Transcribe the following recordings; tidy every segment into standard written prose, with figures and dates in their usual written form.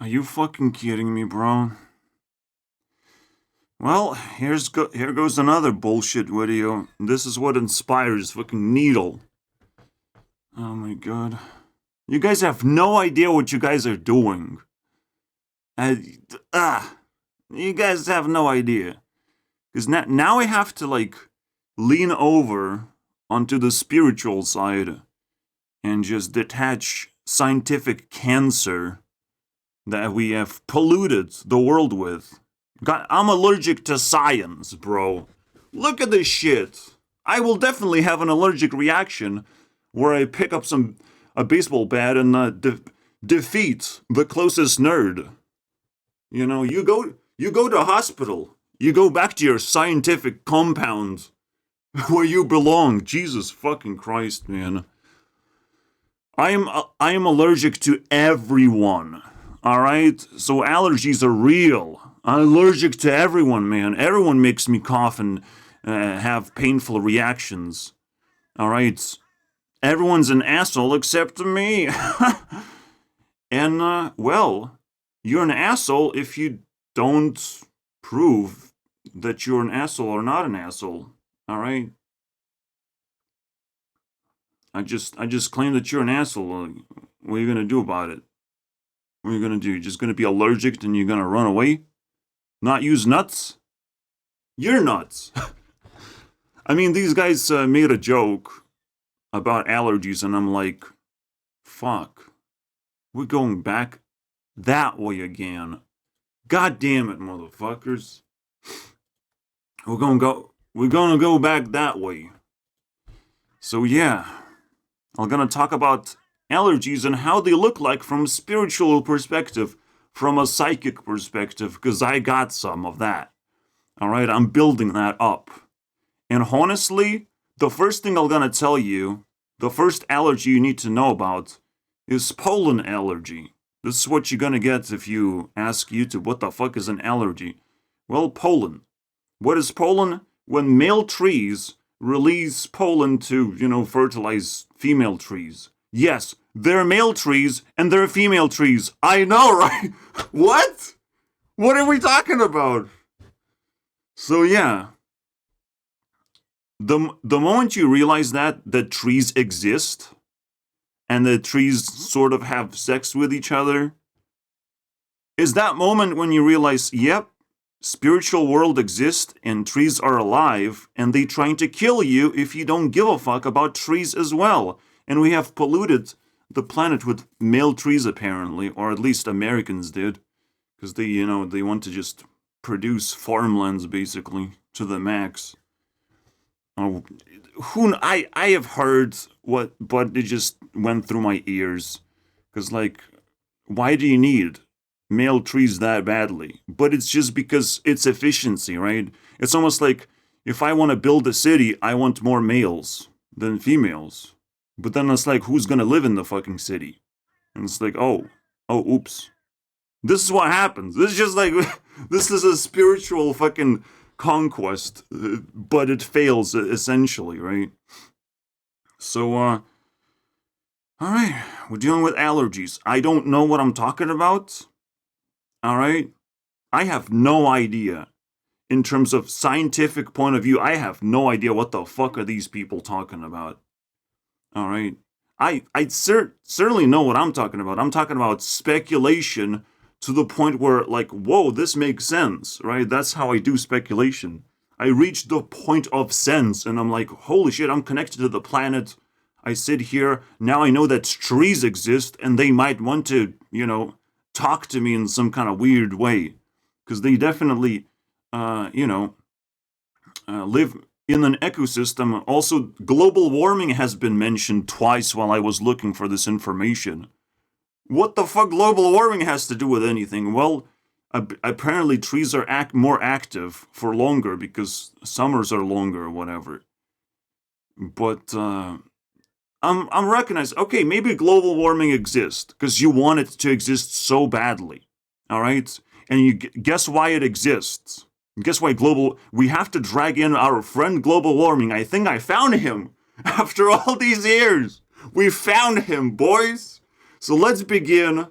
Are you fucking kidding me, bro? Well, here goes another bullshit video. This is what inspires fucking Needle. Oh my god. You guys have no idea what you guys are doing. You guys have no idea. Because now I have to, lean over onto the spiritual side and just detach scientific cancer that we have polluted the world with. God, I'm allergic to science, bro. Look at this shit. I will definitely have an allergic reaction where I pick up a baseball bat and defeat the closest nerd. You know, you go to hospital. You go back to your scientific compound where you belong. Jesus fucking Christ, man. I am allergic to everyone. All right? So allergies are real. I'm allergic to everyone, man. Everyone makes me cough and have painful reactions. All right? Everyone's an asshole except me. And, well, you're an asshole if you don't prove that you're an asshole or not an asshole. All right? I just claim that you're an asshole. What are you gonna do about it? What are you gonna do? You're just gonna be allergic and you're gonna run away? Not use nuts? You're nuts. I mean, these guys made a joke about allergies, and I'm like, fuck. We're going back that way again. God damn it, motherfuckers. We're gonna go back that way. So yeah, I'm gonna talk about allergies and how they look like from a spiritual perspective, from a psychic perspective, because I got some of that. Alright, I'm building that up. And honestly, the first thing I'm gonna tell you, the first allergy you need to know about is pollen allergy. This is what you're gonna get if you ask YouTube, what the fuck is an allergy? Well, pollen. What is pollen? When male trees release pollen to, fertilize female trees. Yes, they're male trees and they're female trees. I know, right? What? What are we talking about? So yeah. The moment you realize that trees exist, and the trees sort of have sex with each other, is that moment when you realize, yep, spiritual world exists and trees are alive, and they trying to kill you if you don't give a fuck about trees as well. And we have polluted the planet with male trees apparently, or at least Americans did, because they want to just produce farmlands basically to the max. Oh, I have heard but it just went through my ears. Because, why do you need male trees that badly? But it's just because it's efficiency, right? It's almost like, if I want to build a city, I want more males than females. But then it's like, who's gonna live in the fucking city? And it's like, oh, oops. This is what happens. This is just like, this is a spiritual fucking conquest, but it fails essentially, right? So, alright, we're dealing with allergies. I don't know what I'm talking about, alright? I have no idea. In terms of scientific point of view, I have no idea what the fuck are these people talking about, alright? I certainly know what I'm talking about. I'm talking about speculation to the point where, whoa, this makes sense, right? That's how I do speculation. I reach the point of sense, and I'm like, holy shit, I'm connected to the planet. I sit here, now I know that trees exist, and they might want to, talk to me in some kind of weird way. Because they definitely, live in an ecosystem. Also, global warming has been mentioned twice while I was looking for this information. What the fuck global warming has to do with anything? Well, apparently trees are more active for longer because summers are longer or whatever. But I'm recognizing, okay, maybe global warming exists because you want it to exist so badly, all right? And you guess why it exists? Guess why we have to drag in our friend global warming. I think I found him after all these years. We found him, boys. So let's begin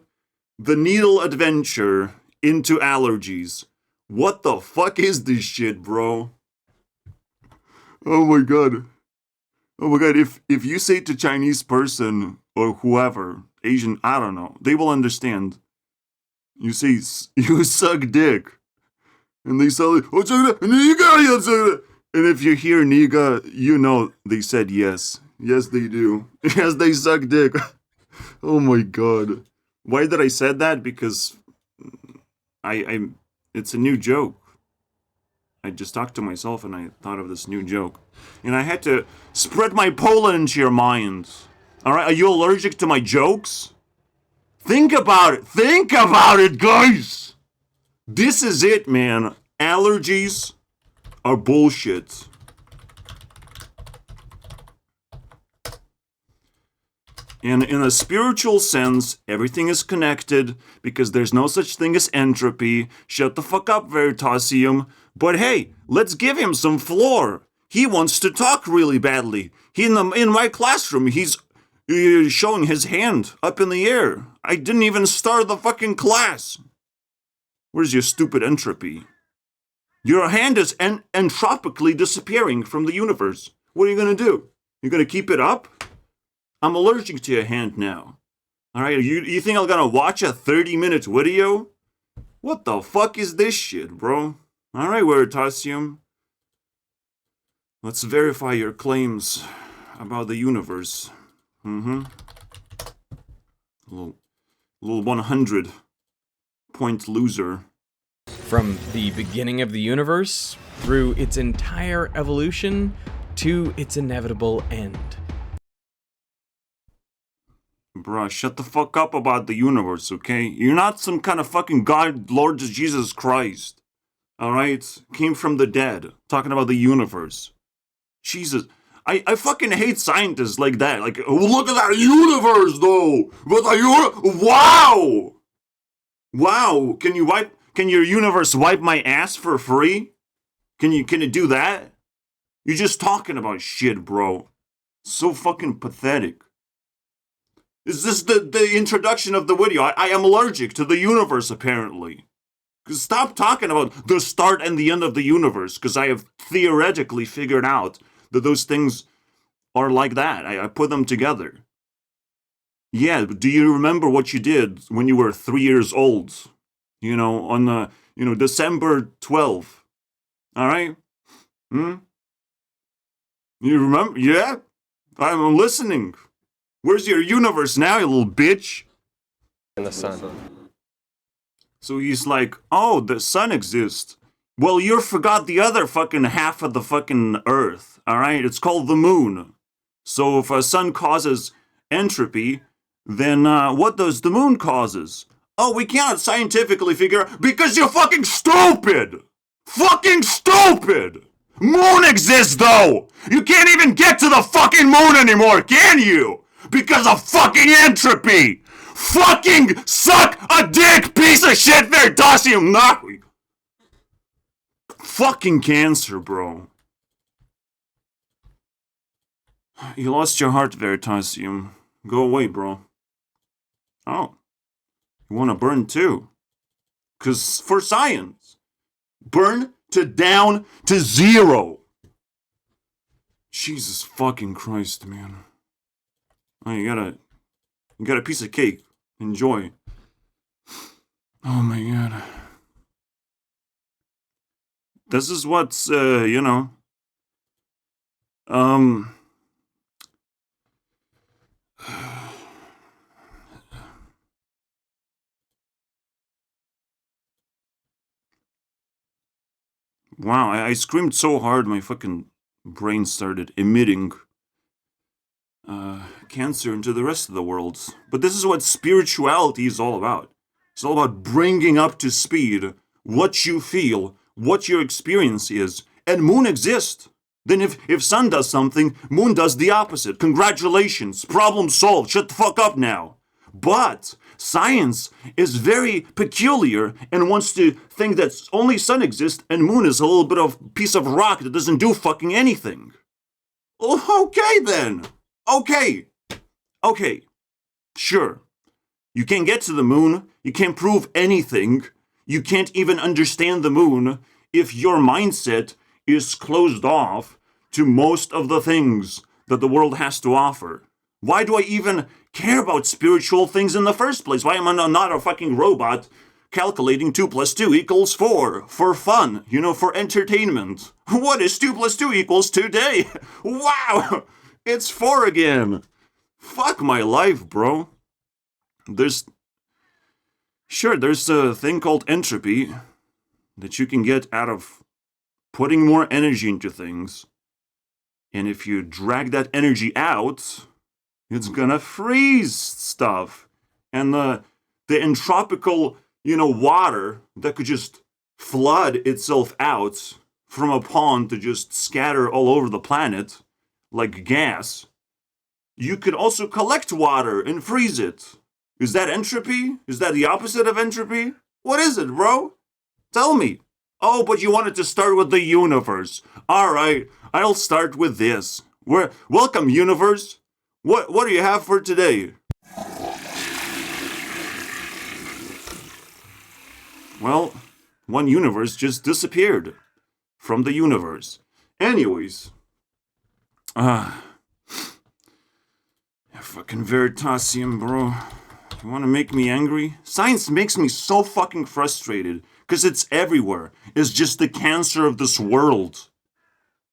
The needle adventure into allergies. What the fuck is this shit, bro? Oh my god. Oh my god, if you say to Chinese person or whoever, Asian, I don't know, they will understand. You say, you suck dick. And they say, and if you hear Niga, you know they said yes. Yes, they do. Yes, they suck dick. Oh my god. Why did I said that? Because it's a new joke. I just talked to myself and I thought of this new joke. And I had to spread my pollen into your mind. Alright, are you allergic to my jokes? Think about it. Think about it, guys. This is it, man. Allergies are bullshit. And in a spiritual sense, everything is connected because there's no such thing as entropy. Shut the fuck up, Veritasium. But hey, let's give him some floor. He wants to talk really badly. In my classroom, he's showing his hand up in the air. I didn't even start the fucking class. Where's your stupid entropy? Your hand is entropically disappearing from the universe. What are you gonna do? You gonna keep it up? I'm allergic to your hand now. Alright, you think I'm gonna watch a 30-minute video? What the fuck is this shit, bro? Alright, Veritasium. Let's verify your claims about the universe. A little 100-point loser. From the beginning of the universe, through its entire evolution, to its inevitable end. Bruh, shut the fuck up about the universe, okay? You're not some kind of fucking God, Lord Jesus Christ. Alright? Came from the dead. Talking about the universe. Jesus. I fucking hate scientists like that. Like, oh, look at that universe, though! Wow! Wow! Can your universe wipe my ass for free? Can it do that? You're just talking about shit, bro. So fucking pathetic. Is this the introduction of the video? I am allergic to the universe, apparently. Stop talking about the start and the end of the universe, because I have theoretically figured out that those things are like that. I put them together. Yeah, do you remember what you did when you were 3 years old? You know, on December 12th. Alright? You remember? Yeah? I'm listening. Where's your universe now, you little bitch? In the sun. So he's like, oh, the sun exists. Well, you forgot the other fucking half of the fucking earth, alright? It's called the moon. So if a sun causes entropy, then what does the moon causes? Oh, we cannot scientifically figure out, because you're fucking stupid! Fucking stupid! Moon exists, though! You can't even get to the fucking moon anymore, can you? Because of fucking entropy! Fucking suck a dick, piece of shit, Veritasium! Nah. Fucking cancer, bro. You lost your heart, Veritasium. Go away, bro. Oh. You wanna burn too? 'Cause for science. Burn to down to 0. Jesus fucking Christ, man. Oh, you got a piece of cake. Enjoy. Oh my god. This is what's, Wow, I screamed so hard my fucking brain started emitting cancer into the rest of the world. But this is what spirituality is all about. It's all about bringing up to speed what you feel, what your experience is. And moon exists. Then if sun does something, moon does the opposite. Congratulations, problem solved, shut the fuck up now. But science is very peculiar and wants to think that only sun exists and moon is a little bit of piece of rock that doesn't do fucking anything. Okay then. Okay. Sure. You can't get to the moon. You can't prove anything. You can't even understand the moon if your mindset is closed off to most of the things that the world has to offer. Why do I even care about spiritual things in the first place? Why am I not a fucking robot calculating 2 + 2 = 4 for fun, for entertainment? What is 2 + 2 = today? Wow! It's 4 again. Fuck my life, bro. There's a thing called entropy that you can get out of putting more energy into things. And if you drag that energy out, it's gonna freeze stuff. And the entropical, water that could just flood itself out from a pond to just scatter all over the planet like gas. You could also collect water and freeze it. Is that entropy? Is that the opposite of entropy? What is it, bro? Tell me. Oh, but you wanted to start with the universe. All right, I'll start with this. Welcome, universe. What do you have for today? Well, one universe just disappeared from the universe. Anyways, fucking Veritasium, bro. You want to make me angry? Science makes me so fucking frustrated because it's everywhere. It's just the cancer of this world.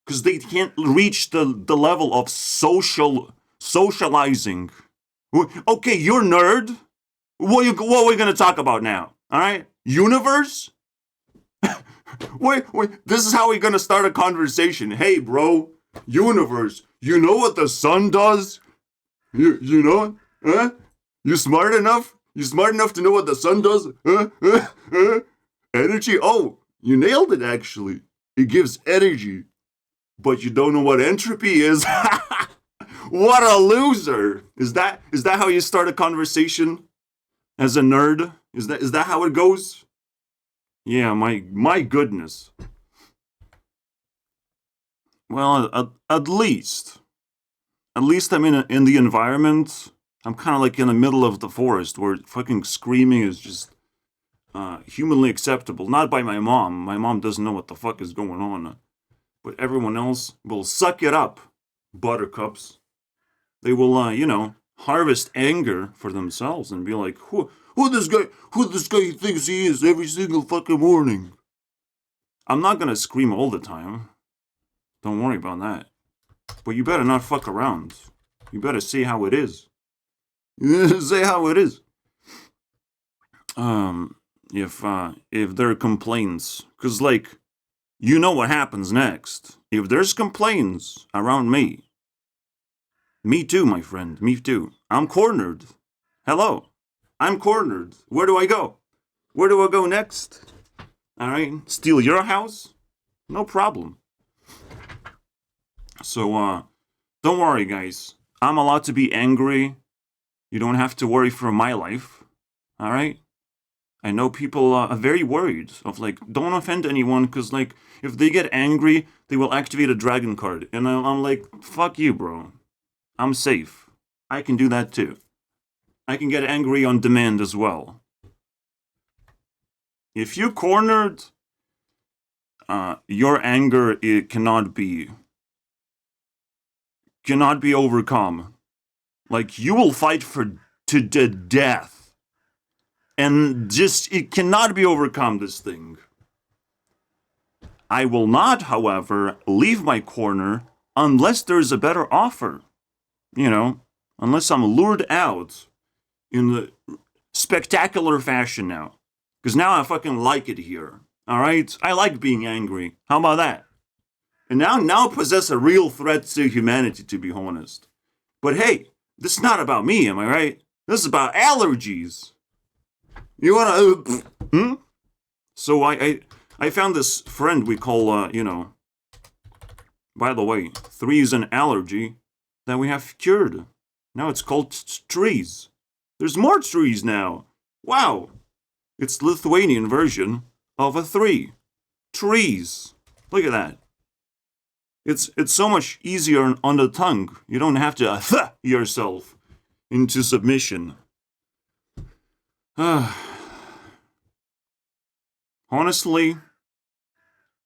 Because they can't reach the level of socializing. Okay, you're nerd. What are we gonna talk about now? All right, universe. wait. This is how we're gonna start a conversation. Hey, bro, universe. You know what the sun does? You know? Huh? You smart enough? You smart enough to know what the sun does? Energy? Oh, you nailed it, actually. It gives energy. But you don't know what entropy is? What a loser! Is that how you start a conversation? As a nerd? Is that how it goes? Yeah, my goodness. Well, at least I'm in the environment. I'm kind of like in the middle of the forest where fucking screaming is just humanly acceptable. Not by my mom. My mom doesn't know what the fuck is going on. But everyone else will suck it up, buttercups. They will, harvest anger for themselves and be like, who this guy thinks he is every single fucking morning. I'm not gonna scream all the time. Don't worry about that. But you better not fuck around. You better say how it is. Say how it is. If there are complaints, because you know what happens next. If there's complaints around me too, my friend, me too. I'm cornered. Hello, I'm cornered. Where do I go? Where do I go next? All right, steal your house? No problem. So, don't worry, guys. I'm allowed to be angry. You don't have to worry for my life. All right? I know people are very worried of don't offend anyone because if they get angry, they will activate a dragon card. And I'm like, fuck you, bro. I'm safe. I can do that too. I can get angry on demand as well. If you cornered, your anger cannot be overcome. You will fight to the death. And it cannot be overcome, this thing. I will not, however, leave my corner unless there's a better offer. Unless I'm lured out in the spectacular fashion now. Because now I fucking like it here. Alright? I like being angry. How about that? And now possess a real threat to humanity, to be honest. But hey, this is not about me, am I right? This is about allergies. You wanna... So I found this friend we call, by the way, 3 is an allergy that we have cured. Now it's called trees. There's more trees now. Wow. It's the Lithuanian version of a 3. Trees. Look at that. It's so much easier on the tongue. You don't have to yourself into submission. Honestly,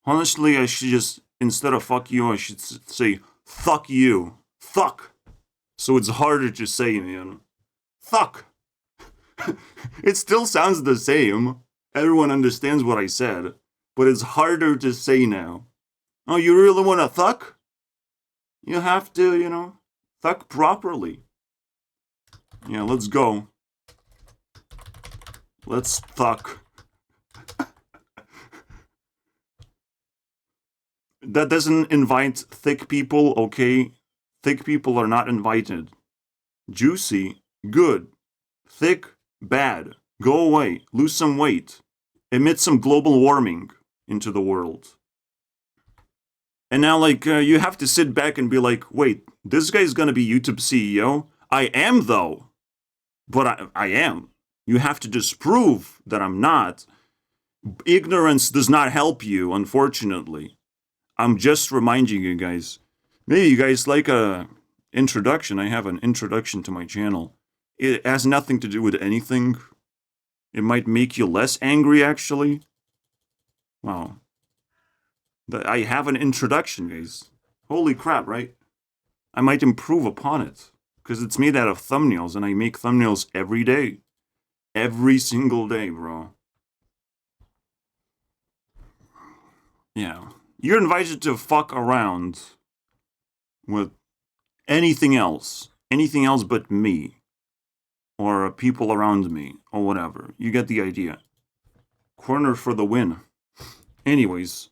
I should just, instead of fuck you, I should say, fuck you. Fuck. So it's harder to say, man. Fuck. It still sounds the same. Everyone understands what I said. But it's harder to say now. Oh, you really want to fuck? You have to, fuck properly. Yeah, let's go. Let's fuck. That doesn't invite thick people, okay? Thick people are not invited. Juicy, good. Thick, bad. Go away. Lose some weight. Emit some global warming into the world. And now, you have to sit back and be like, wait, this guy's gonna be YouTube CEO? I am, though. But I am. You have to disprove that I'm not. Ignorance does not help you, unfortunately. I'm just reminding you guys. Maybe you guys like a introduction. I have an introduction to my channel. It has nothing to do with anything. It might make you less angry, actually. Wow. I have an introduction, guys. Holy crap, right? I might improve upon it. Because it's made out of thumbnails, and I make thumbnails every day. Every single day, bro. Yeah. You're invited to fuck around with anything else. Anything else but me. Or people around me. Or whatever. You get the idea. Corner for the win. Anyways.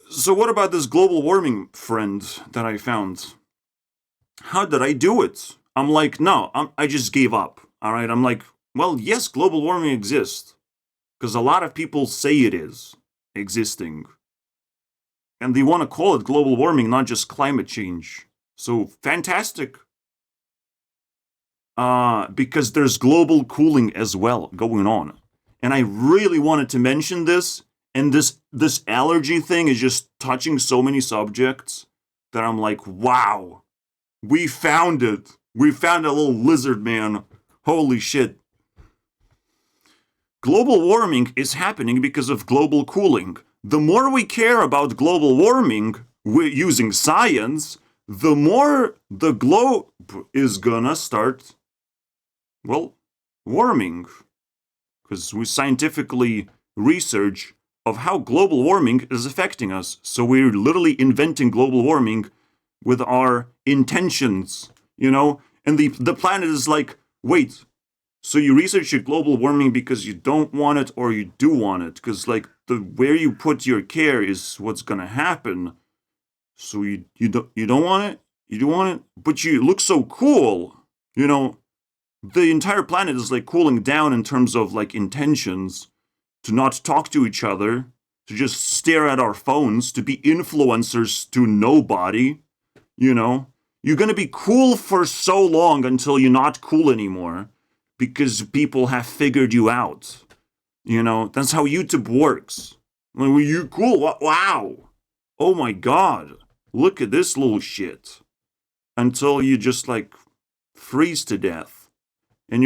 So what about this global warming friend that I found? How did I do it? I'm like, no, I just gave up. Alright, I'm like, well, yes, global warming exists. Because a lot of people say it is existing. And they want to call it global warming, not just climate change. So, fantastic. Because there's global cooling as well going on. And I really wanted to mention this. And this allergy thing is just touching so many subjects that I'm like, wow. We found it. We found a little lizard man. Holy shit. Global warming is happening because of global cooling. The more we care about global warming using science, the more the globe is gonna start, well, warming. Because we scientifically research of how global warming is affecting us. So we're literally inventing global warming with our intentions, And the planet is like, wait, so you research your global warming because you don't want it or you do want it? Because, where you put your care is what's gonna happen. So you don't want it? You do want it? But you look so cool, The entire planet is, cooling down in terms of, intentions to not talk to each other, to just stare at our phones, to be influencers to nobody. You're gonna be cool for so long until you're not cool anymore because people have figured you out. That's how YouTube works. When you cool, wow. Oh my god. Look at this little shit. Until you just freeze to death. And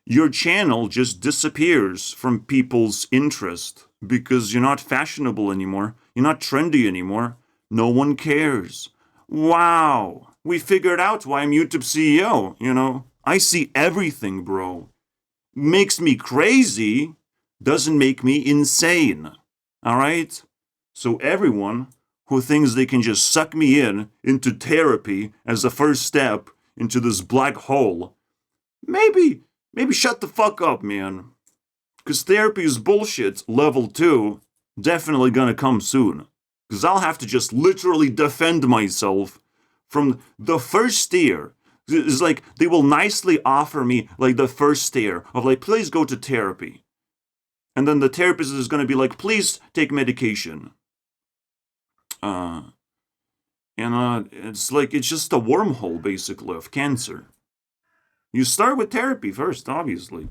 your channel just disappears from people's interest because you're not fashionable anymore. You're not trendy anymore. No one cares. Wow, we figured out why I'm YouTube CEO, I see everything, bro. Makes me crazy, doesn't make me insane. Alright? So everyone who thinks they can just suck me into therapy as the first step into this black hole, maybe shut the fuck up, man. Because therapy is bullshit, level 2, definitely gonna come soon. Because I'll have to just literally defend myself from the first stare. It's they will nicely offer me the first stare of please go to therapy. And then the therapist is going to be please take medication. It's it's just a wormhole basically of cancer. You start with therapy first, obviously.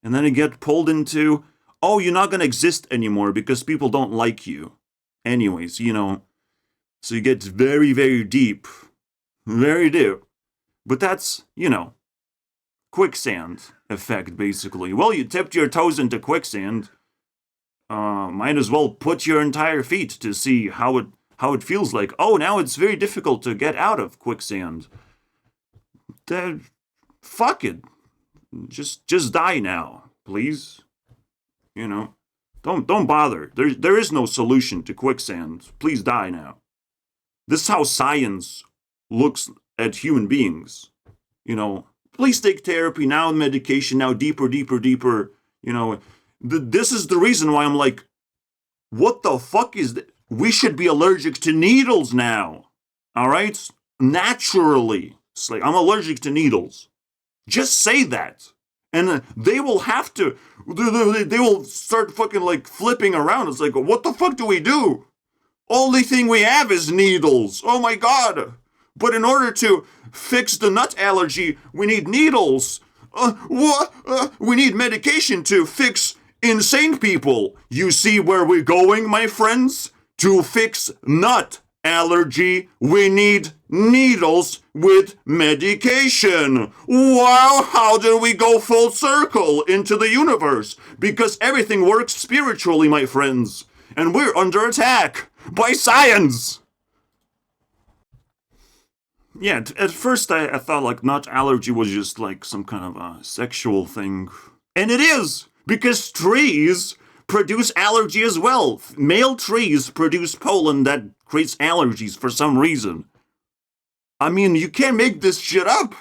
And then you get pulled into, oh, you're not going to exist anymore because people don't like you. Anyways, so you get very, very deep. Very deep. But that's, quicksand effect, basically. Well, you tipped your toes into quicksand. Might as well put your entire feet to see how it feels like. Oh, now it's very difficult to get out of quicksand. Then fuck it. Just die now, please. You know, don't bother. There is no solution to quicksand. Please die now. This is how science looks at human beings. You know, please take therapy now, medication now, deeper. You know, this is the reason why I'm like, what the fuck is that? We should be allergic to needles now. All right? Naturally. It's like, I'm allergic to needles. Just say that. And they will have to, they will start fucking like flipping around. It's like, what the fuck do we do? Only thing we have is needles. Oh my God. But in order to fix the nut allergy, we need needles. We need medication to fix insane people. You see where we're going, my friends? To fix nut allergy, we need needles with medication. Wow, how did we go full circle into the universe? Because everything works spiritually, my friends. And we're under attack by science. Yeah, at first I thought like nut allergy was just like some kind of a sexual thing. And it is, because trees produce allergy as well. Male trees produce pollen that creates allergies for some reason. I mean, you can't make this shit up.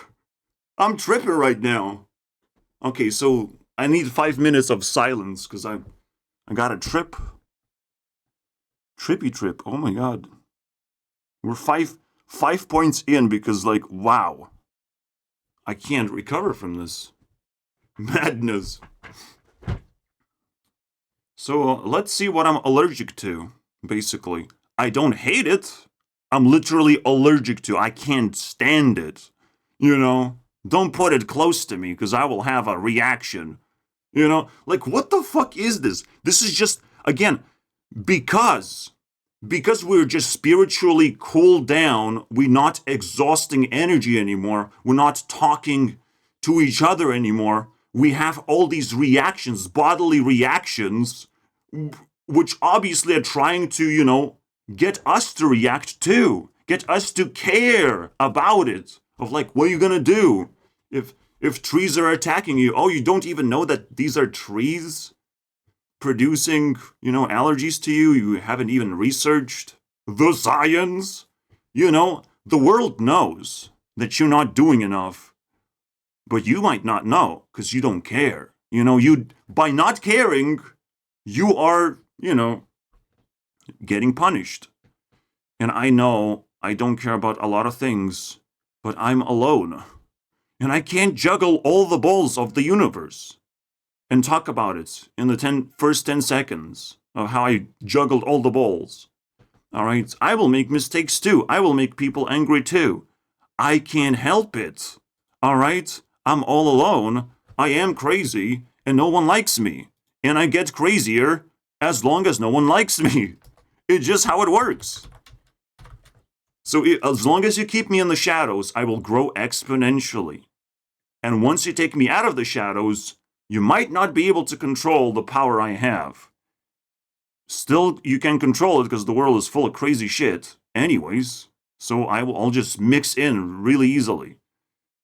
I'm tripping right now. Okay, so I need 5 minutes of silence because I got a trip. Trippy trip. Oh my God. We're five points in because like, wow. I can't recover from this. Madness. So let's see what I'm allergic to, basically. I don't hate it. I'm literally allergic to. I can't stand it. You know? Don't put it close to me because I will have a reaction. You know? Like, what the fuck is this? This is just, again, because we're just spiritually cooled down, we're not exhausting energy anymore. We're not talking to each other anymore. We have all these reactions, bodily reactions, which obviously are trying to, you know, get us to react too. Get us to care about it. Of like, what are you gonna do if trees are attacking you? Oh, you don't even know that these are trees producing, you know, allergies to you? You haven't even researched the science? You know, the world knows that you're not doing enough. But you might not know because you don't care. You know, by not caring, you are, you know, getting punished. And I know I don't care about a lot of things, but I'm alone. And I can't juggle all the balls of the universe and talk about it in the first 10 seconds of how I juggled all the balls. All right? I will make mistakes too. I will make people angry too. I can't help it. All right? I'm all alone. I am crazy, and no one likes me. And I get crazier as long as no one likes me. It's just how it works. So as long as you keep me in the shadows, I will grow exponentially. And once you take me out of the shadows, you might not be able to control the power I have. Still, you can control it because the world is full of crazy shit anyways. So I'll just mix in really easily.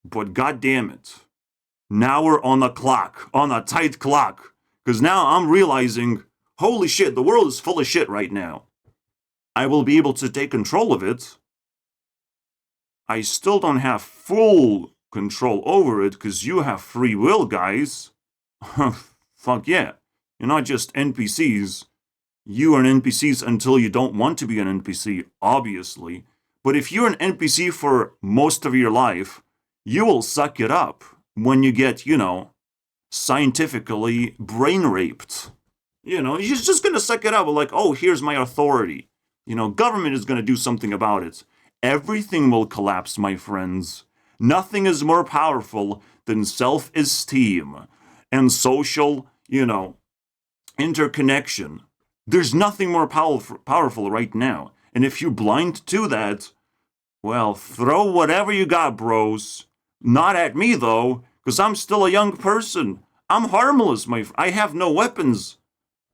But god damn it. Now we're on the clock, on a tight clock. Because now I'm realizing, holy shit, the world is full of shit right now. I will be able to take control of it. I still don't have full control over it because you have free will, guys. Fuck yeah. You're not just NPCs. You are an NPCs until you don't want to be an NPC, obviously. But if you're an NPC for most of your life, you will suck it up when you get, you know, scientifically brain raped. You know, you're just gonna suck it up like, oh, here's my authority. You know, government is gonna do something about it. Everything will collapse, my friends. Nothing is more powerful than self-esteem and social, you know, interconnection. There's nothing more powerful right now. And if you're blind to that, well, throw whatever you got, bros. Not at me, though, Because I'm still a young person. I'm harmless, I have no weapons.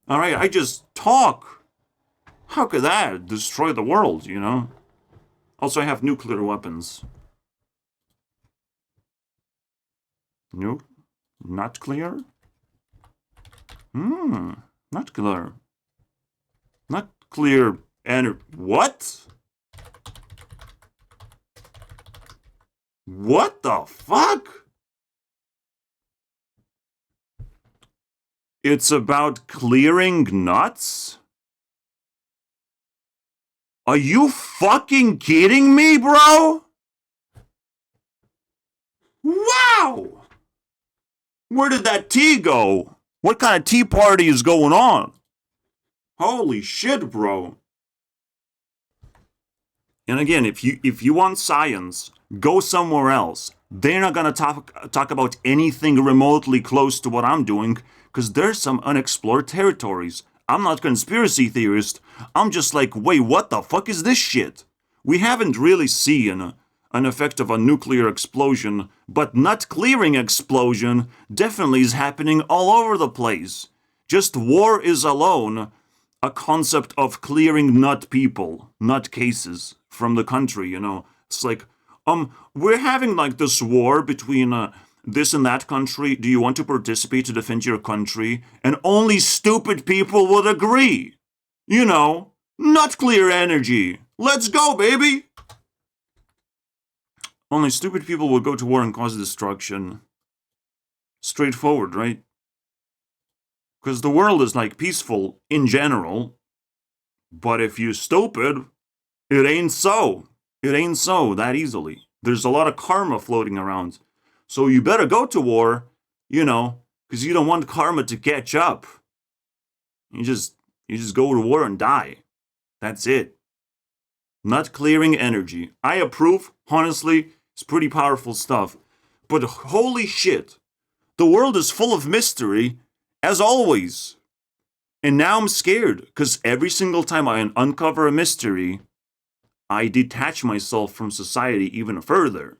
Alright, I just talk. How could that destroy the world, you know? Also, I have nuclear weapons. Nope. Not clear? Not clear. Not clear. And what? What the fuck? It's about clearing nuts? Are you fucking kidding me, bro? Wow! Where did that tea go? What kind of tea party is going on? Holy shit, bro. And again, if you want science, go somewhere else. They're not gonna talk about anything remotely close to what I'm doing, because there's some unexplored territories. I'm not a conspiracy theorist. I'm just like, wait, what the fuck is this shit? We haven't really seen an effect of a nuclear explosion, but nut clearing explosion definitely is happening all over the place. Just war is alone a concept of clearing nut people, nut cases from the country, you know. It's like, we're having like this war between this and that country. Do you want to participate to defend your country? And only stupid people would agree. You know, nut clear energy. Let's go, baby. Only stupid people will go to war and cause destruction. Straightforward, right? Because the world is like peaceful in general. But if you're stupid, it ain't so. It ain't so that easily. There's a lot of karma floating around. So you better go to war, you know, because you don't want karma to catch up. You just go to war and die. That's it. Nut clearing energy. I approve, honestly. It's pretty powerful stuff. But holy shit, the world is full of mystery, as always. And now I'm scared, because every single time I uncover a mystery, I detach myself from society even further.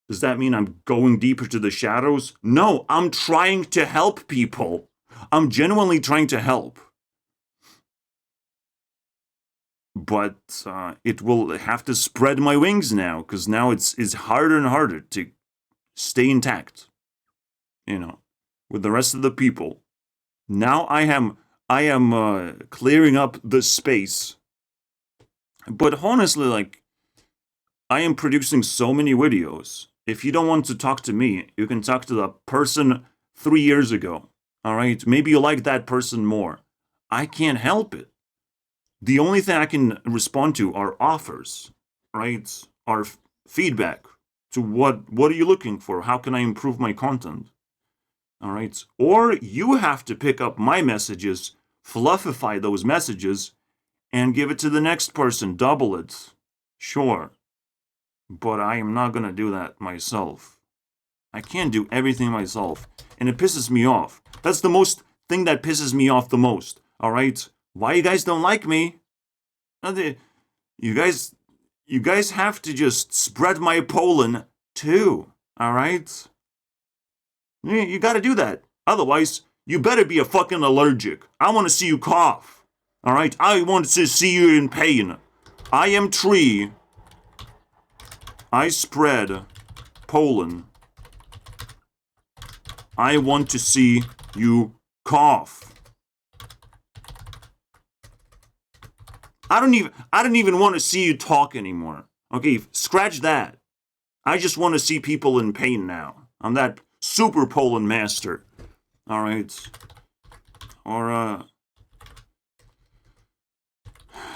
Does that mean I'm going deeper to the shadows? No, I'm trying to help people. I'm genuinely trying to help. But it will have to spread my wings now, because now it's harder and harder to stay intact, you know, with the rest of the people. Now I am clearing up the space. But honestly, like, I am producing so many videos. If you don't want to talk to me, you can talk to the person 3 years ago. All right? Maybe you like that person more. I can't help it. The only thing I can respond to are offers, right? Are feedback to what are you looking for? How can I improve my content? All right? Or you have to pick up my messages, fluffify those messages, and give it to the next person, double it. Sure. But I am not gonna do that myself. I can't do everything myself, and it pisses me off. That's the most thing that pisses me off the most, all right? Why you guys don't like me? You guys have to just spread my pollen too, all right? You gotta do that. Otherwise, you better be a fucking allergic. I want to see you cough, all right? I want to see you in pain. I am tree. I spread pollen. I want to see you cough. I don't even want to see you talk anymore. Okay, scratch that. I just want to see people in pain now. I'm that super pollen master. All right. Or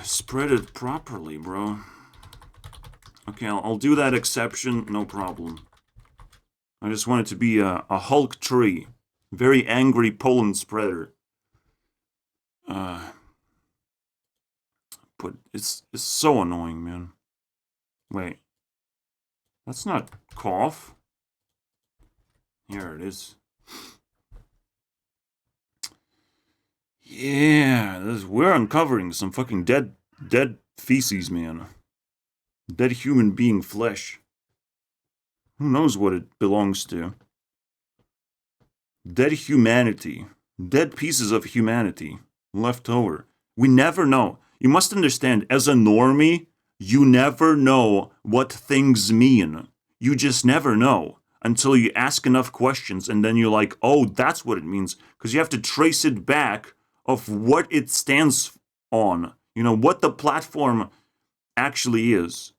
spread it properly, bro. Okay, I'll do that exception, no problem. I just want it to be a Hulk tree. Very angry pollen spreader. But it's so annoying, man. Wait. That's not cough. Here it is. Yeah, we're uncovering some fucking dead feces, man. Dead human being flesh. Who knows what it belongs to? dead humanity, dead pieces of humanity left over. We never know. You must understand, as a normie, you never know what things mean. You just never know until you ask enough questions, and then you're like, oh, that's what it means. Because you have to trace it back of what it stands on. You know, what the platform actually is.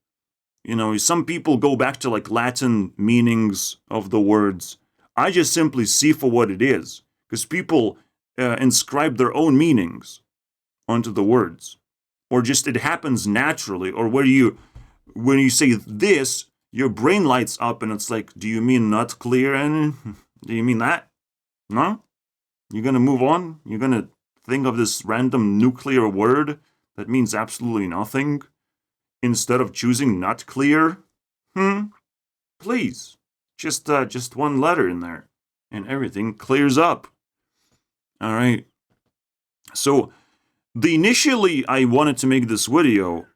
You know, some people go back to like Latin meanings of the words. I just simply see for what it is. Because people inscribe their own meanings onto the words. Or just it happens naturally. Or when you say this, your brain lights up and it's like, do you mean not clear? And do you mean that? No? You're going to move on? You're going to think of this random nuclear word that means absolutely nothing instead of choosing not clear? Please. Just one letter in there and everything clears up. All right. So, initially I wanted to make this video,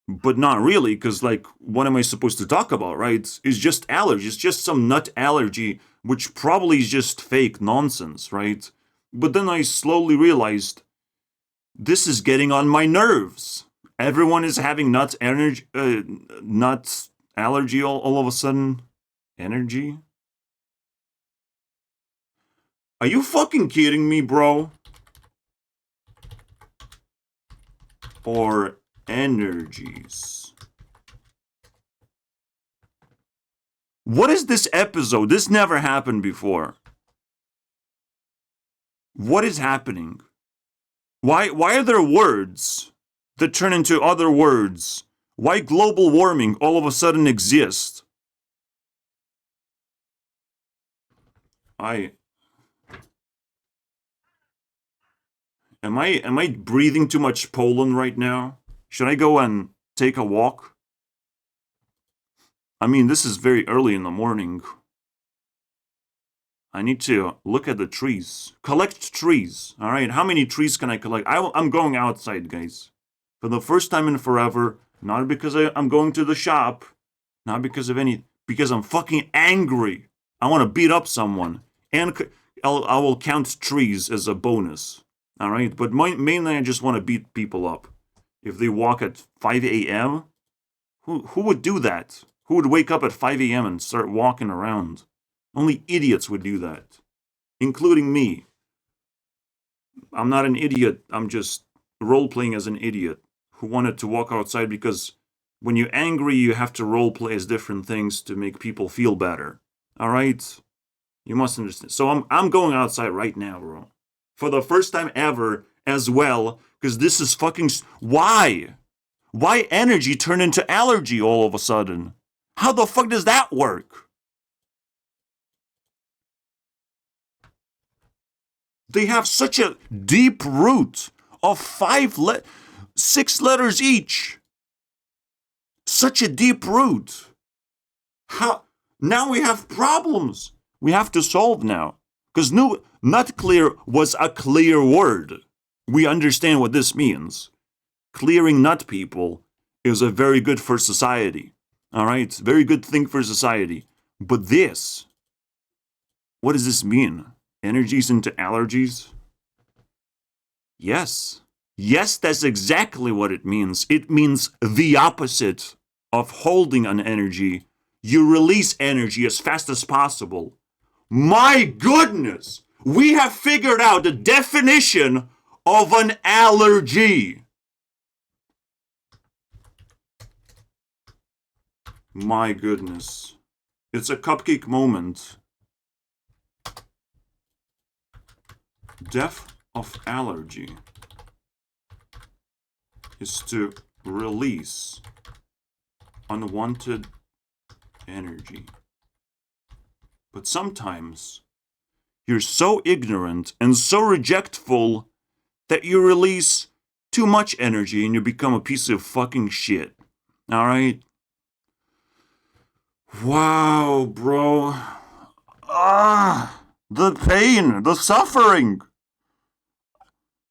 but not really, because, like, what am I supposed to talk about, right? It's just allergies. It's just some nut allergy, which probably is just fake nonsense, right? But then I slowly realized, this is getting on my nerves. Everyone is having nut allergy all of a sudden. Energy? Are you fucking kidding me, bro? Or energies. What is this episode? This never happened before. What is happening? Why are there words that turn into other words? Why global warming all of a sudden exists? Am I breathing too much pollen right now? Should I go and take a walk? I mean, this is very early in the morning. I need to look at the trees. Collect trees. All right, how many trees can I collect? I'm going outside, guys. For the first time in forever. Not because I'm going to the shop. Not because of because I'm fucking angry. I want to beat up someone. And I will count trees as a bonus. All right, but mainly I just want to beat people up. If they walk at 5 a.m., who would do that? Who would wake up at 5 a.m. and start walking around? Only idiots would do that, including me. I'm not an idiot. I'm just role-playing as an idiot who wanted to walk outside because when you're angry, you have to role-play as different things to make people feel better. All right? You must understand. So I'm going outside right now, bro. For the first time ever as well, because this is fucking... Why? Why energy turn into allergy all of a sudden? How the fuck does that work? They have such a deep root of 6 letters each. Such a deep root. How? Now we have problems. We have to solve now. Because not clear was a clear word. We understand what this means. Clearing nut people is a very good for society. All right? Very good thing for society. But this, what does this mean? Energies into allergies? Yes. Yes, that's exactly what it means. It means the opposite of holding an energy. You release energy as fast as possible. My goodness! We have figured out the definition of an allergy. My goodness. It's a cupcake moment. Death of allergy is to release unwanted energy. But sometimes you're so ignorant and so rejectful that you release too much energy and you become a piece of fucking shit. All right? Wow, bro. The pain, the suffering.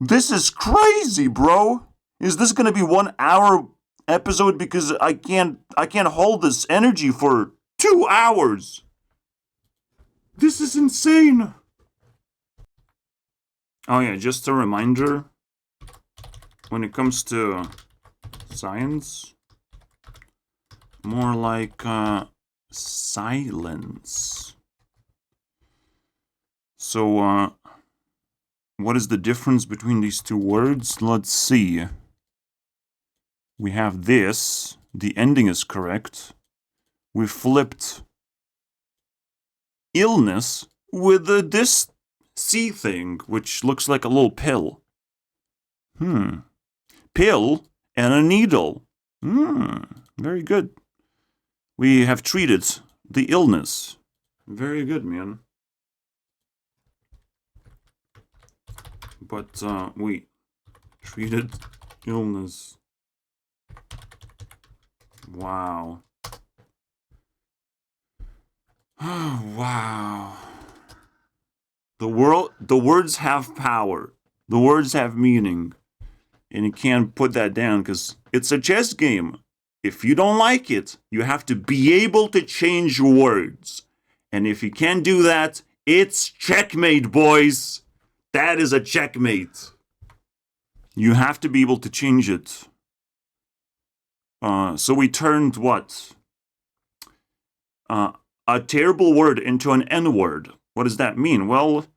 This is crazy, bro. Is this gonna be 1 hour episode because I can't hold this energy for 2 hours? This is insane! Oh yeah, just a reminder, when it comes to science, more like silence. So, what is the difference between these two words? Let's see. We have this. The ending is correct. We flipped illness with this C thing, which looks like a little pill. Pill and a needle. Very good. We have treated the illness. Very good, man. But, we treated illness. Wow. Oh, wow. The words have power. The words have meaning. And you can't put that down because it's a chess game. If you don't like it, you have to be able to change words. And if you can't do that, it's checkmate, boys. That is a checkmate. You have to be able to change it. So we turned what? A terrible word into an N-word. What does that mean? Well,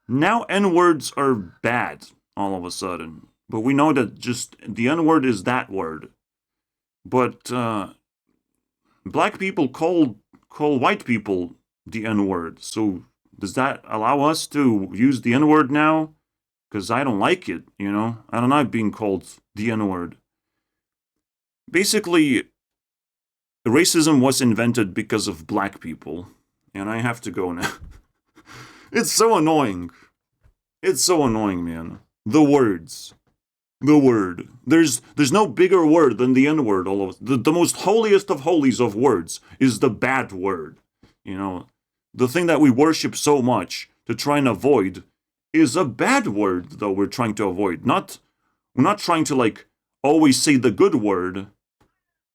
now N-words are bad all of a sudden. But we know that just the N-word is that word. But black people call white people the N-word. So does that allow us to use the N-word now? Because I don't like it, you know? I don't like being called the N-word. Basically, racism was invented because of black people. And I have to go now. It's so annoying. It's so annoying, man. The words. The word. There's no bigger word than the N-word. All of the most holiest of holies of words is the bad word. You know, the thing that we worship so much to try and avoid is a bad word, though we're trying to avoid. We're not trying to, like, always say the good word.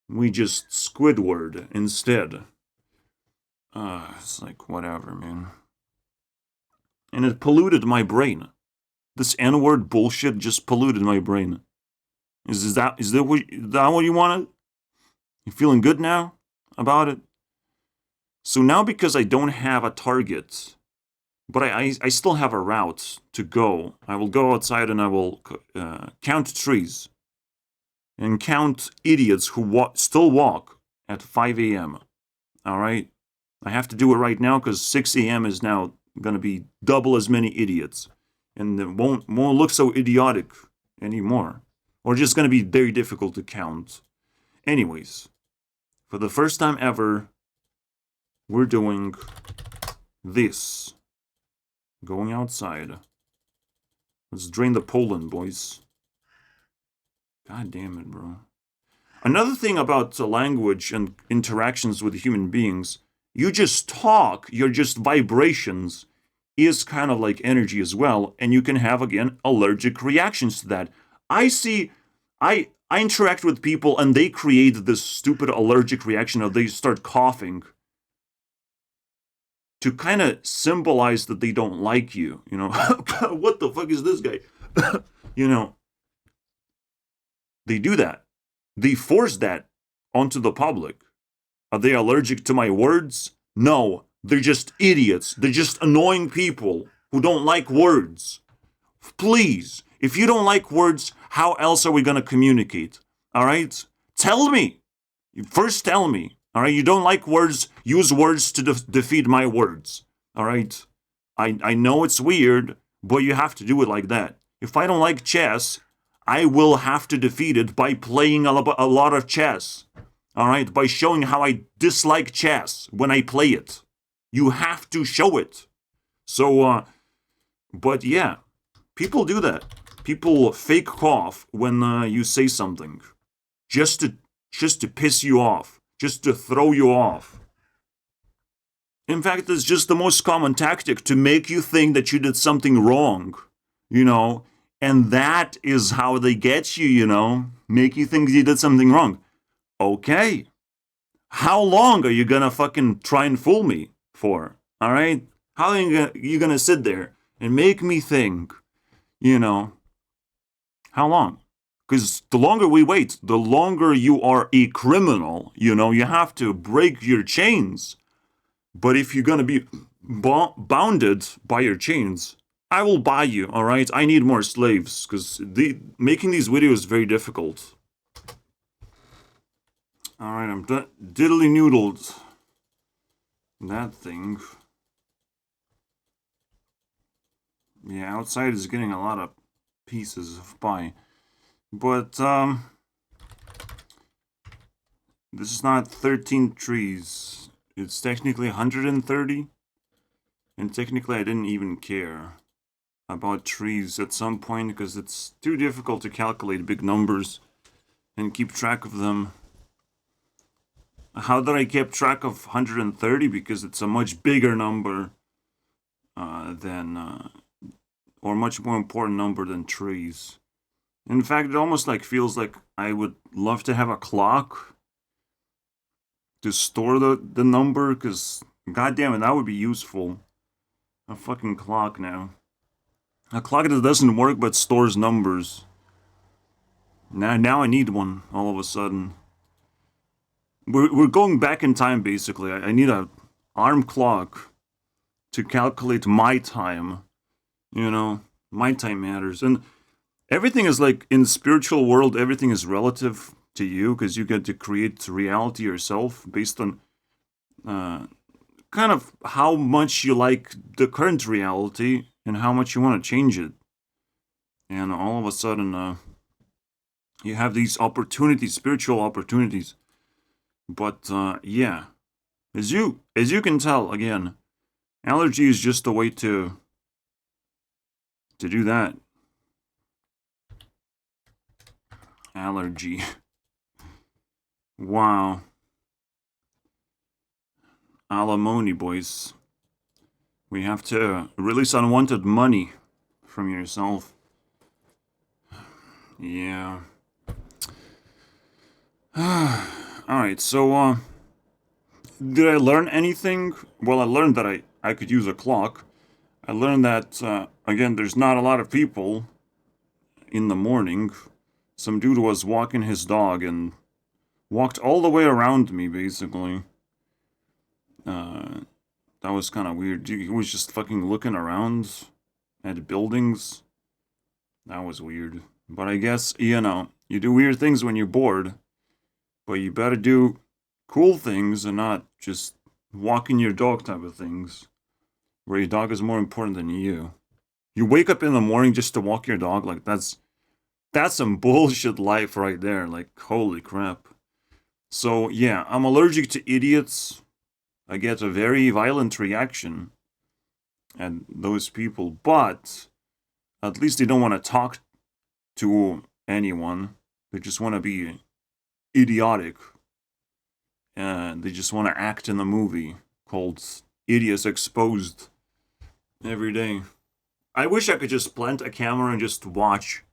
We just Squidward instead. It's like, whatever, man. And it polluted my brain. This N-word bullshit just polluted my brain. Is that what you wanted? You feeling good now about it? So now because I don't have a target, but I still have a route to go, I will go outside and I will count trees. And count idiots who still walk at 5 a.m. Alright? I have to do it right now because 6 a.m. is now going to be double as many idiots. And it won't look so idiotic anymore. Or just going to be very difficult to count. Anyways, for the first time ever, we're doing this. Going outside. Let's drain the pollen, boys. God damn it, bro. Another thing about language and interactions with human beings, you just talk, you're just vibrations, is kind of like energy as well, and you can have, again, allergic reactions to that. I interact with people and they create this stupid allergic reaction, or they start coughing to kind of symbolize that they don't like you, you know. What the fuck is this guy? You know. They do that. They force that onto the public. Are they allergic to my words? No. They're just idiots. They're just annoying people who don't like words. Please, if you don't like words, how else are we going to communicate? All right? Tell me. First tell me. All right? You don't like words, use words to defeat my words. All right? I know it's weird, but you have to do it like that. If I don't like chess, I will have to defeat it by playing a lot of chess. Alright? By showing how I dislike chess when I play it. You have to show it. So, but yeah. People do that. People fake cough when you say something. Just to piss you off. Just to throw you off. In fact, it's just the most common tactic to make you think that you did something wrong. You know? And that is how they get you, you know? Make you think you did something wrong. Okay. How long are you gonna fucking try and fool me for? Alright? How are you gonna sit there and make me think, how long? Because the longer we wait, the longer you are a criminal. You have to break your chains. But if you're gonna be bounded by your chains, I will buy you, alright? I need more slaves, because making these videos is very difficult. Alright, I'm diddly noodled. That thing. Yeah, outside is getting a lot of pieces of pie. But, this is not 13 trees. It's technically 130. And technically I didn't even care about trees at some point because it's too difficult to calculate big numbers and keep track of them. How did I keep track of 130? Because it's a much bigger number or much more important number than trees. In fact, it almost feels like I would love to have a clock to store the number, because goddamn it, that would be useful. A fucking clock now. A clock that doesn't work but stores numbers. Now I need one all of a sudden. We're going back in time, basically. I need an alarm clock to calculate my time. My time matters. And everything is in the spiritual world, everything is relative to you, because you get to create reality yourself based on kind of how much you like the current reality and how much you want to change it. And all of a sudden, you have these opportunities, spiritual opportunities. But, yeah. As you can tell, again, allergy is just a way to do that. Allergy. Wow. Alimony, boys. We have to release unwanted money from yourself. Yeah. Alright, so, did I learn anything? Well, I learned that I could use a clock. I learned that, again, there's not a lot of people in the morning. Some dude was walking his dog and walked all the way around me, basically. That was kind of weird. He was just fucking looking around at buildings. That was weird. But I guess, you do weird things when you're bored. But you better do cool things and not just walking your dog type of things. Where your dog is more important than you. You wake up in the morning just to walk your dog, that's some bullshit life right there. Holy crap. So, yeah, I'm allergic to idiots. I get a very violent reaction at those people, but at least they don't want to talk to anyone. They just want to be idiotic. And they just want to act in the movie called Idiots Exposed every day. I wish I could just plant a camera and just watch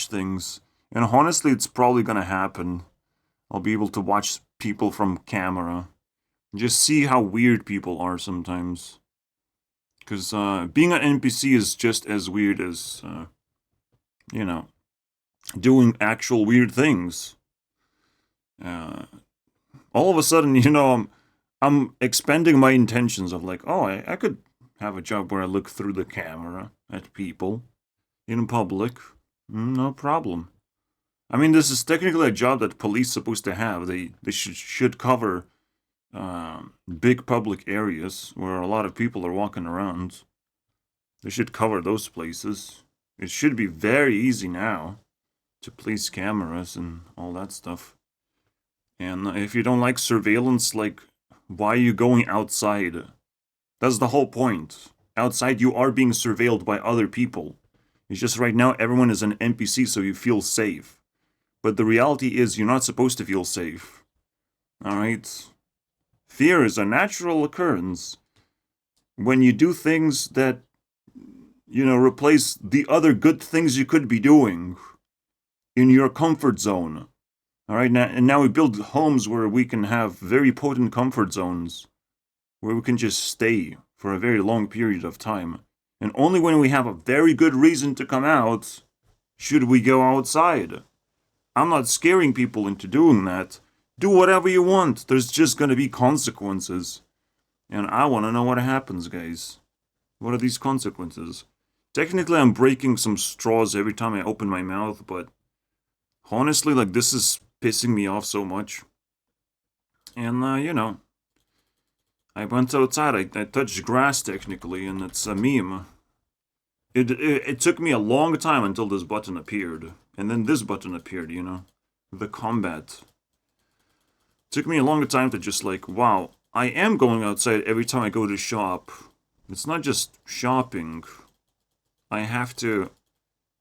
things. And honestly, it's probably gonna happen. I'll be able to watch people from camera. Just see how weird people are sometimes. Because being an NPC is just as weird as, doing actual weird things. All of a sudden, I'm expanding my intentions of I could have a job where I look through the camera at people in public. No problem. I mean, this is technically a job that police supposed to have. They should cover big public areas where a lot of people are walking around. They should cover those places. It should be very easy now to place cameras and all that stuff. And if you don't like surveillance, why are you going outside? That's the whole point. Outside, you are being surveilled by other people. It's just right now, everyone is an NPC, so you feel safe. But the reality is, you're not supposed to feel safe. Alright? Fear is a natural occurrence. When you do things that, replace the other good things you could be doing in your comfort zone. Alright, now we build homes where we can have very potent comfort zones. Where we can just stay for a very long period of time. And only when we have a very good reason to come out should we go outside. I'm not scaring people into doing that. Do whatever you want. There's just gonna be consequences. And I wanna know what happens, guys. What are these consequences? Technically, I'm breaking some straws every time I open my mouth, but honestly, like, this is pissing me off so much. And, you know, I went outside, I touched grass technically, and it's a meme. It took me a long time until this button appeared. And then this button appeared, you know? The combat. It took me a long time to just like, wow, I am going outside every time I go to shop. It's not just shopping. I have to,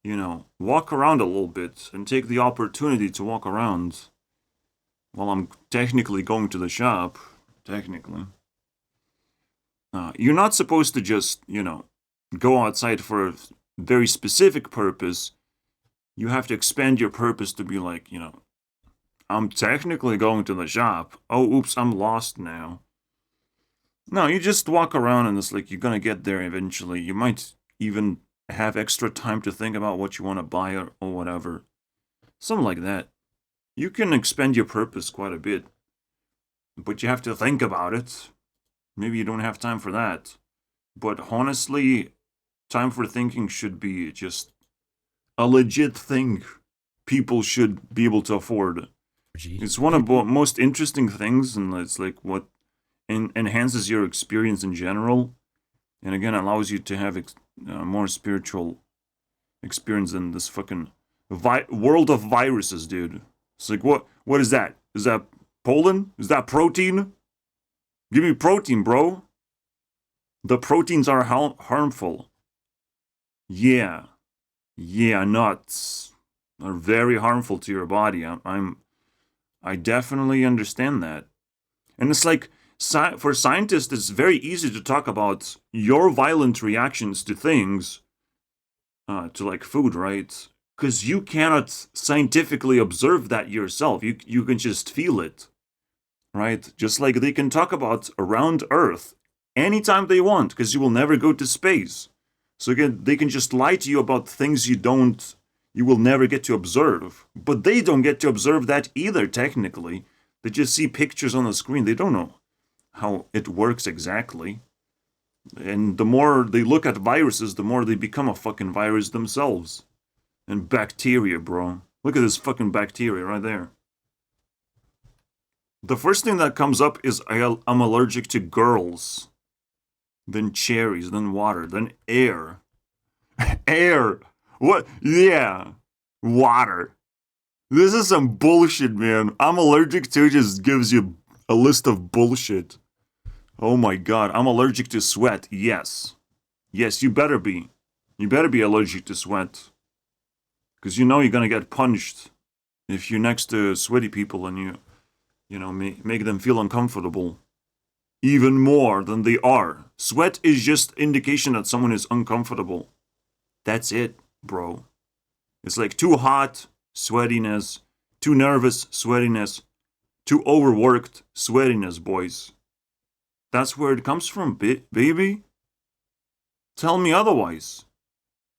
you know, walk around a little bit and take the opportunity to walk around while I'm technically going to the shop. Technically. You're not supposed to just, you know, go outside for a very specific purpose. You have to expand your purpose to be like, you know, I'm technically going to the shop. Oh, oops, I'm lost now. No, you just walk around and it's like you're gonna get there eventually. You might even have extra time to think about what you want to buy or whatever. Something like that. You can expand your purpose quite a bit. But you have to think about it. Maybe you don't have time for that. But honestly, time for thinking should be just a legit thing people should be able to afford. It's one of the most interesting things, and it's like what enhances your experience in general. And again, allows you to have more spiritual experience than this fucking world of viruses, dude. It's like, what is that? Is that pollen? Is that protein? Give me protein, bro. The proteins are harmful. Yeah, nuts are very harmful to your body. I definitely understand that. And it's like, for scientists, it's very easy to talk about your violent reactions to things, to like food, right? Because you cannot scientifically observe that yourself. You can just feel it, right? Just like they can talk about around Earth anytime they want, because you will never go to space. So again, they can just lie to you about things you will never get to observe. But they don't get to observe that either, technically. They just see pictures on the screen. They don't know how it works exactly. And the more they look at viruses, the more they become a fucking virus themselves. And bacteria, bro. Look at this fucking bacteria right there. The first thing that comes up is I'm allergic to girls. Then cherries, then water, then air. Air! What? Yeah. Water. This is some bullshit, man. I'm allergic to just gives you a list of bullshit. Oh my god, I'm allergic to sweat. Yes. Yes, you better be. You better be allergic to sweat. Because you know you're gonna get punched if you're next to sweaty people and you know, make them feel uncomfortable. Even more than they are. Sweat is just indication that someone is uncomfortable. That's it, bro. It's like too hot, sweatiness. Too nervous, sweatiness. Too overworked, sweatiness, boys. That's where it comes from, baby. Tell me otherwise.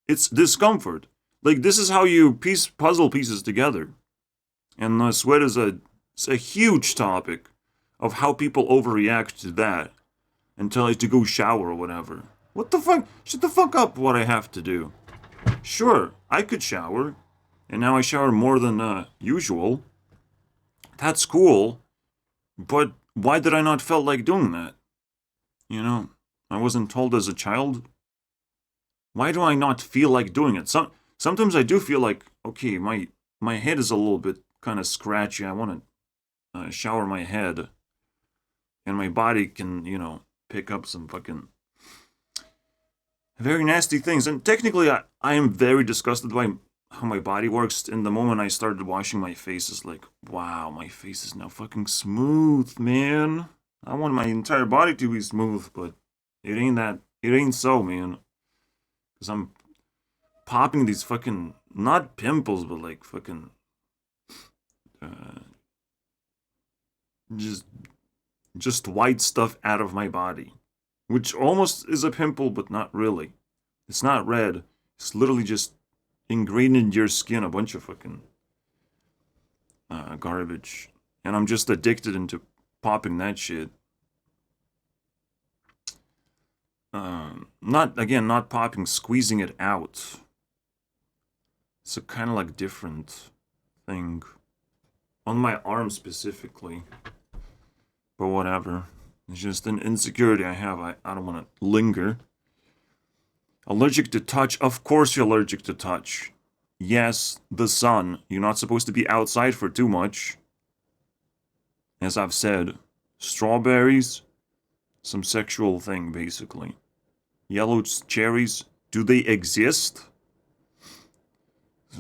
It's discomfort. Like, this is how you piece puzzle pieces together. And sweat is it's a huge topic of how people overreact to that and tell you to go shower or whatever. What the fuck? Shut the fuck up what I have to do. Sure, I could shower, and now I shower more than usual. That's cool, but why did I not felt like doing that? You know, I wasn't told as a child. Why do I not feel like doing it? Sometimes I do feel like, okay, my head is a little bit kind of scratchy. I want to shower my head. And my body can, you know, pick up some fucking very nasty things. And technically, I am very disgusted by how my body works. And the moment I started washing my face, it's like, wow, my face is now fucking smooth, man. I want my entire body to be smooth, but it ain't so, man. Because I'm popping these fucking, not pimples, but like fucking, just white stuff out of my body. which almost is a pimple, but not really. It's not red. It's literally just ingrained in your skin a bunch of fucking garbage. And I'm just addicted into popping that shit. Not popping, squeezing it out. It's a kind of like different thing. On my arm specifically. But whatever. It's just an insecurity I have. I don't want to linger. Allergic to touch? Of course you're allergic to touch. Yes, the sun. You're not supposed to be outside for too much. As I've said, strawberries, some sexual thing, basically. Yellow cherries, do they exist?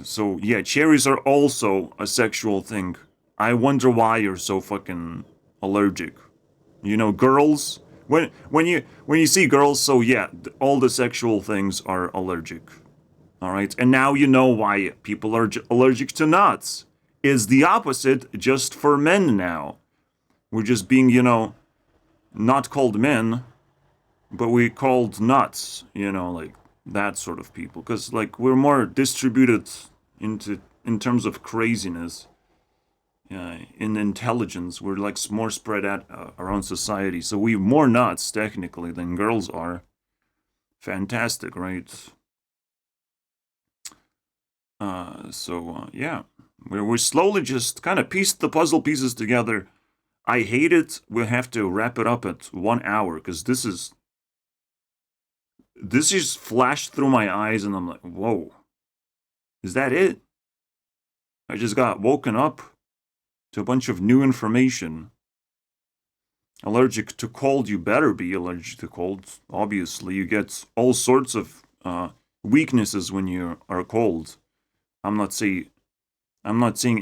So, yeah, cherries are also a sexual thing. I wonder why you're so fucking allergic. You know, girls, when you see girls, so yeah, all the sexual things are allergic. All right, and now you know why people are allergic to nuts. Is the opposite just for men now? We're just being, not called men, but we called nuts. Like that sort of people, because like we're more distributed in terms of craziness. In intelligence, we're like more spread out around society. So we're more nuts, technically, than girls are. Fantastic, right? Yeah. We're slowly just kind of pieced the puzzle pieces together. I hate it. We'll have to wrap it up at 1 hour, because this just flashed through my eyes, and I'm like, whoa. Is that it? I just got woken up to a bunch of new information. Allergic to cold, you better be allergic to cold. Obviously, you get all sorts of weaknesses when you are cold. I'm not saying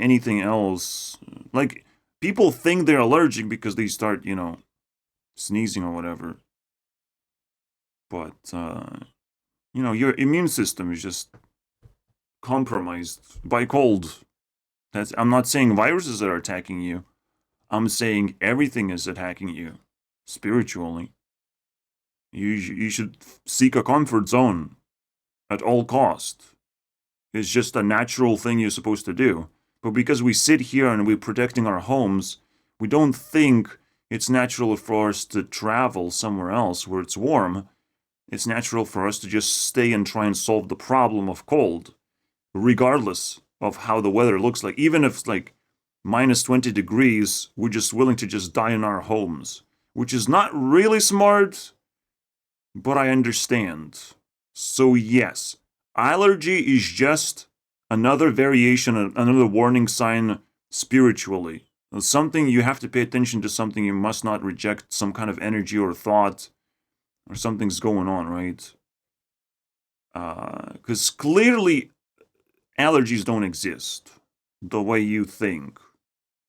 anything else. Like, people think they're allergic because they start, sneezing or whatever. But your immune system is just compromised by cold. I'm not saying viruses are attacking you. I'm saying everything is attacking you spiritually. You should seek a comfort zone at all cost. It's just a natural thing you're supposed to do. But because we sit here and we're protecting our homes, we don't think it's natural for us to travel somewhere else where it's warm. It's natural for us to just stay and try and solve the problem of cold, regardless of how the weather looks like. Even if it's like minus 20 degrees, we're just willing to just die in our homes, which is not really smart, but I understand. So yes, allergy is just another variation, another warning sign spiritually. Something you have to pay attention to, something you must not reject, some kind of energy or thought, or something's going on, right? Because clearly allergies don't exist the way you think.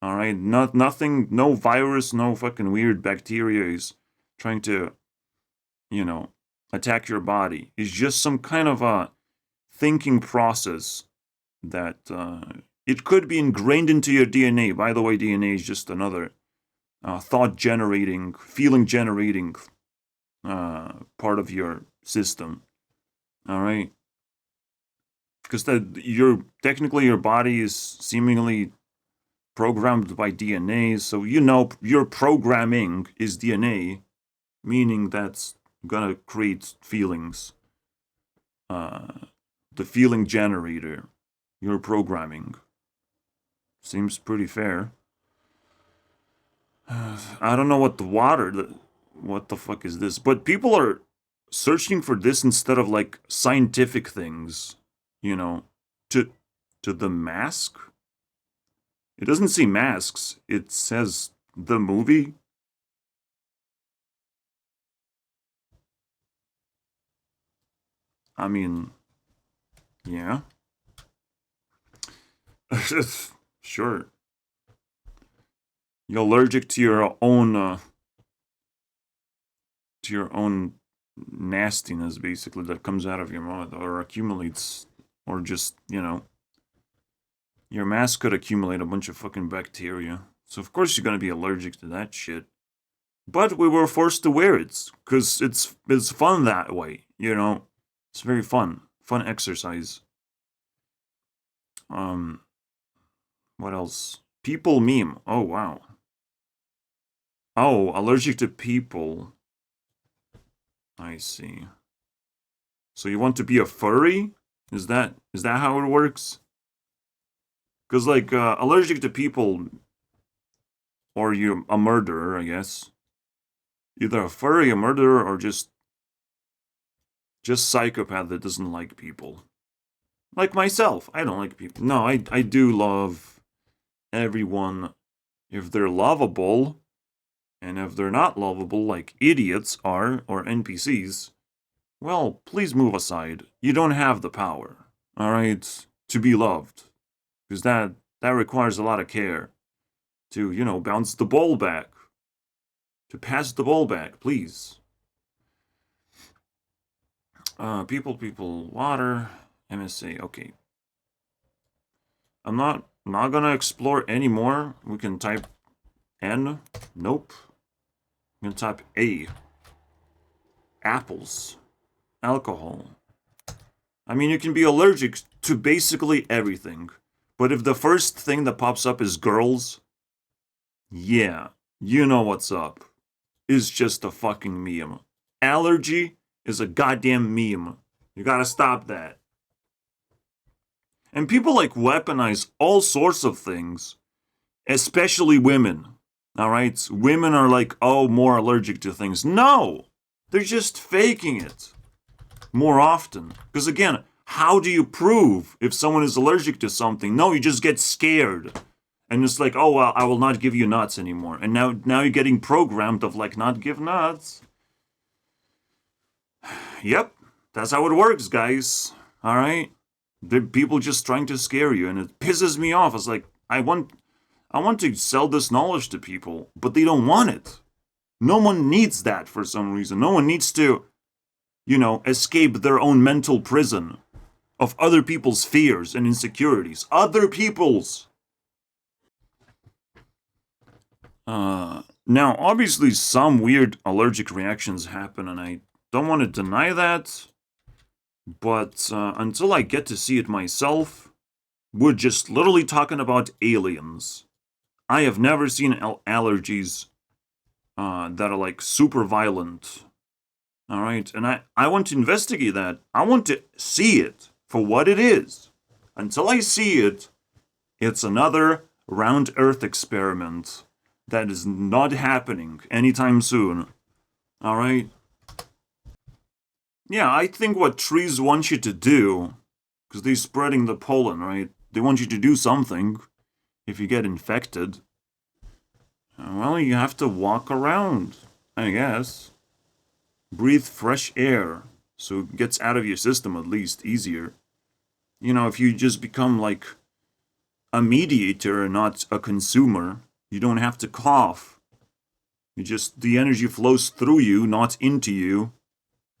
All right, nothing, no virus, no fucking weird bacteria is trying to, attack your body. It's just some kind of a thinking process that it could be ingrained into your DNA. By the way, DNA is just another thought generating, feeling generating part of your system. All right, because technically your body is seemingly programmed by DNA, so your programming is DNA, meaning that's gonna create feelings. The feeling generator, your programming. Seems pretty fair. I don't know what what the fuck is this? But people are searching for this instead of like scientific things, to the mask. It doesn't say masks. It says the movie. I mean, yeah. Sure. You're allergic to your own nastiness, basically, that comes out of your mouth or accumulates, or just, your mask could accumulate a bunch of fucking bacteria. So of course you're gonna be allergic to that shit. But we were forced to wear it because it's fun that way, you know. It's very fun, fun exercise. Um, what else? People meme. Oh wow. Oh, allergic to people. I see. So you want to be a furry? Is that how it works? Because like allergic to people, or you're a murderer, I guess. Either a furry, a murderer, or just psychopath that doesn't like people. Like myself, I don't like people. No, I do love everyone if they're lovable, and if they're not lovable, like idiots are or NPCs, well, please move aside. You don't have the power, all right, to be loved, because that requires a lot of care to bounce the ball back, to pass the ball back, please. People, water, MSA. Okay, I'm not gonna explore anymore. We can type N. Nope. I'm gonna type A. Apples. Alcohol. I mean, you can be allergic to basically everything. But if the first thing that pops up is girls, yeah, you know what's up. It's just a fucking meme. Allergy is a goddamn meme. You gotta stop that. And people like weaponize all sorts of things, especially women. Alright? Women are like, oh, more allergic to things. No! They're just faking it more often. Because again, how do you prove if someone is allergic to something? No, you just get scared. And it's like, oh, well, I will not give you nuts anymore. And now you're getting programmed of like, not give nuts. Yep, that's how it works, guys. Alright? The people just trying to scare you, and it pisses me off. It's like, I want to sell this knowledge to people, but they don't want it. No one needs that for some reason. No one needs to, escape their own mental prison of other people's fears and insecurities. Other people's. Now, obviously, some weird allergic reactions happen, and I don't want to deny that. But until I get to see it myself, we're just literally talking about aliens. I have never seen allergies that are like super violent. Alright, and I want to investigate that. I want to see it for what it is. Until I see it, it's another round Earth experiment that is not happening anytime soon. Alright? Yeah, I think what trees want you to do, because they're spreading the pollen, right? They want you to do something if you get infected. Well, you have to walk around, I guess. Breathe fresh air, so it gets out of your system at least easier. If you just become like a mediator and not a consumer, you don't have to cough. The energy flows through you, not into you,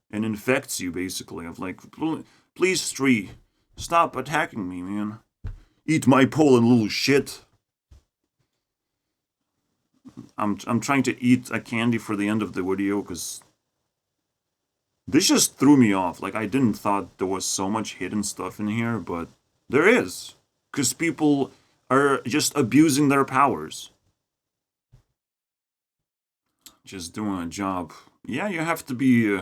and infects you basically. Of like, please tree, stop attacking me, man. Eat my pollen, little shit. I'm trying to eat a candy for the end of the video because this just threw me off. Like, I didn't thought there was so much hidden stuff in here, but there is. Because people are just abusing their powers. Just doing a job. Yeah, you have to be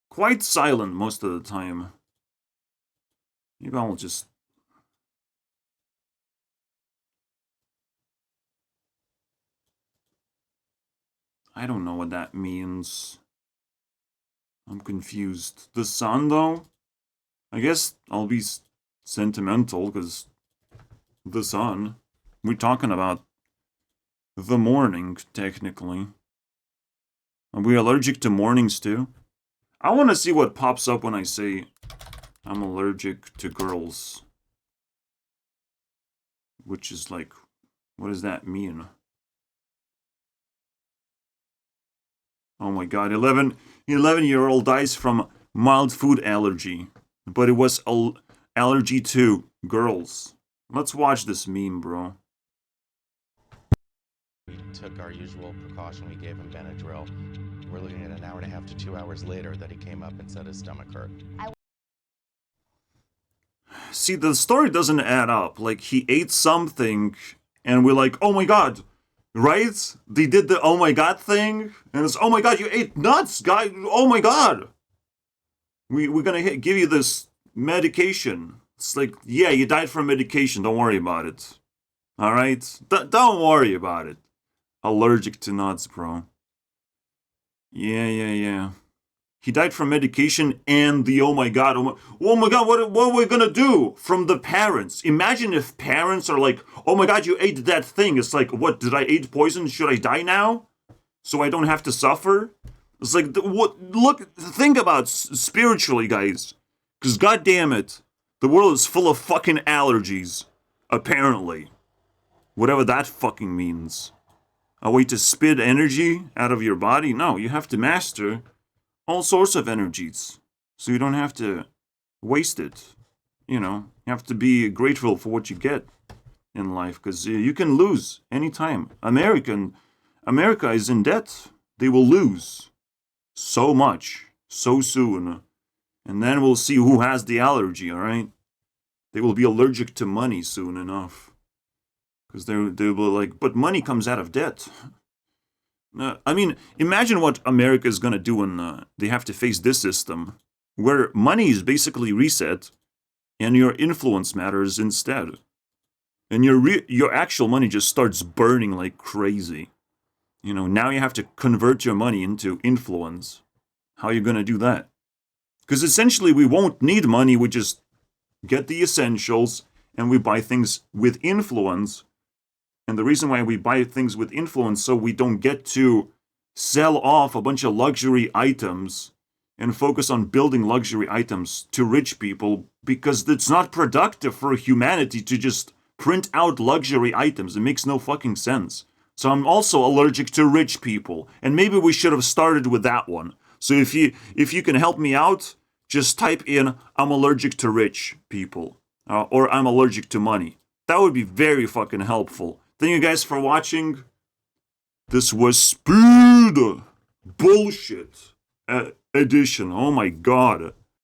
quite silent most of the time. Maybe I'll just... I don't know what that means. I'm confused. The sun, though? I guess I'll be sentimental, because the sun. We're talking about the morning, technically. Are we allergic to mornings, too? I want to see what pops up when I say I'm allergic to girls. Which is like, what does that mean? Oh my god, 11-year-old dies from mild food allergy. But it was allergy to girls. Let's watch this meme, bro. We took our usual precaution. We gave him Benadryl. We're looking at an hour and a half to 2 hours later that he came up and said his stomach hurt. See, the story doesn't add up. Like, he ate something, and we're like, oh my god, right? They did the oh my god thing, and it's, oh my god, you ate nuts, guy, oh my god. We're gonna give you this medication. It's like, yeah, you died from medication, don't worry about it. Alright? Don't worry about it. Allergic to nuts, bro. Yeah. He died from medication and the oh my god, what are we gonna do? From the parents. Imagine if parents are like, oh my god, you ate that thing. It's like, what, did I eat poison? Should I die now? So I don't have to suffer? It's like, think about spiritually, guys. Because god damn it, the world is full of fucking allergies. Apparently. Whatever that fucking means. A way to spit energy out of your body? No, you have to master all sorts of energies, so you don't have to waste it. You know, you have to be grateful for what you get in life, because you can lose anytime. America is in debt. They will lose so much, so soon, and then we'll see who has the allergy, alright? They will be allergic to money soon enough, because they will like, but money comes out of debt. I mean, imagine what America is going to do when they have to face this system, where money is basically reset, and your influence matters instead. And your actual money just starts burning like crazy. You know, now you have to convert your money into influence. How are you going to do that? Because essentially we won't need money, we just get the essentials, and we buy things with influence. And the reason why we buy things with influence, so we don't get to sell off a bunch of luxury items and focus on building luxury items to rich people, because it's not productive for humanity to just print out luxury items. It makes no fucking sense. So I'm also allergic to rich people, and maybe we should have started with that one. So if you can help me out, just type in I'm allergic to rich people, or I'm allergic to money. That would be very fucking helpful. Thank you guys for watching. This was Speed Bullshit Edition. Oh my god.